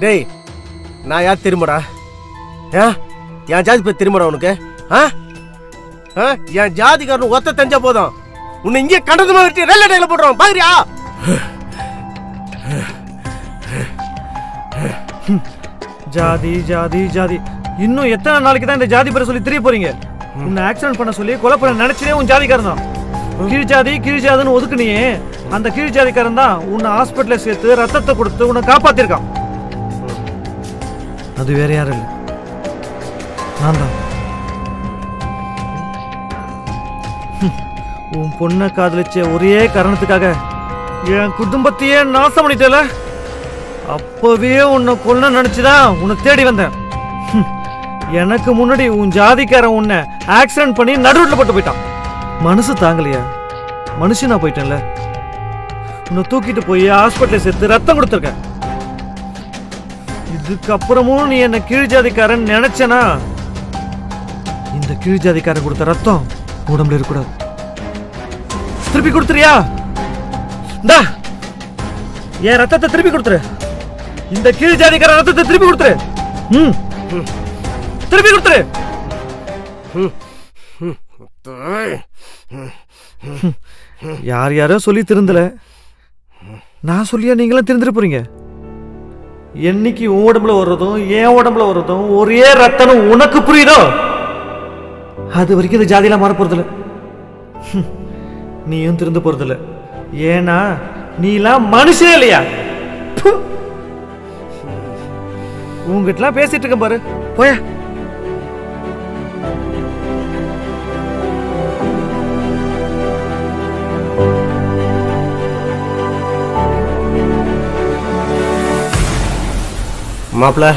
டேய் நான் யார் தெரியுமாடா? என் ஜாதி பத்தி தெரியுமாடா உனக்கு? என் ஜாதிக்காரன் ஒத்த தெரிஞ்சா போதும் உன்னை இங்கே கண்டது மாதிரி ரயில்வே டைல போடுறோம் பாக்குறியா? ஜாதி ஜாதி ஜாதி இன்னும் எத்தனை நாளைக்கு தான் இந்த ஜாதி பேரை சொல்லி தெரிய போறீங்க? உன்னை ஆக்சிடென்ட் பண்ண சொல்லி கொலை பண்ண நினைச்சதே உன் ஜாதிக்காரன் தான். கீழ் ஜாதின்னு ஒதுக்குனியே அந்த கீழ் ஜாதிக்காரன் தான் உன்னை ஹாஸ்பிட்டல சேர்த்து ரத்தத்தை கொடுத்து உன்னை காப்பாத்திருக்கான். அது வேற யாரும் இல்லை, நான் தான். உன் பொண்ணை காதலிச்ச ஒரே காரணத்துக்காக என் குடும்பத்தையே நாசம் பண்ணிட்டல. அப்பவே உன்னை கொல்ல நினைச்சுதான் உன்னை தேடி வந்தேன். எனக்கு முன்னாடி உன் ஜாதிக்காரன் உன்னை ஆக்சிடென்ட் பண்ணி நடுவுல போட்டு போயிட்டான். மனசு தாங்கலையா? மனுஷனா போயிட்டேன்ல. உன்னை தூக்கிட்டு போய் ஹாஸ்பிட்டல சேர்த்து ரத்தம் கொடுத்துருக்க. இதுக்கப்புறமும் நீ என்ன கீழ் ஜாதிக்காரன் நினைச்சனா இந்த கீழ் ஜாதிக்காரன் கொடுத்த ரத்தம் உடம்புல இருக்கக்கூடாது. திருப்பி கொடுத்துறியா? இந்தா என் ரத்தத்தை திருப்பி கொடுத்துரு. இந்த கீழ் ஜாதிக்கார ரத்தத்தை திருப்பி கொடுத்துரு. திருப்பி கொடுத்துரு. யார் யாரோ சொல்லி திருந்தல, நான் சொல்லியா நீங்களும் திருந்துட்டு போறீங்க? என்னைக்கு உன் உடம்புல வர்றதும் என் உடம்புல வர்றதும் ஒரே ரத்தம் உனக்கு புரியுதோ அது வரைக்கும் இந்த ஜாதியெல்லாம் மாற போறதில்ல. நீயும் திருந்து போறதில்ல. ஏன்னா நீலாம் மனுஷே இல்லையா? உங்ககிட்டலாம் பேசிட்டு இருக்க பாரு, போய. மாப்பிள்ள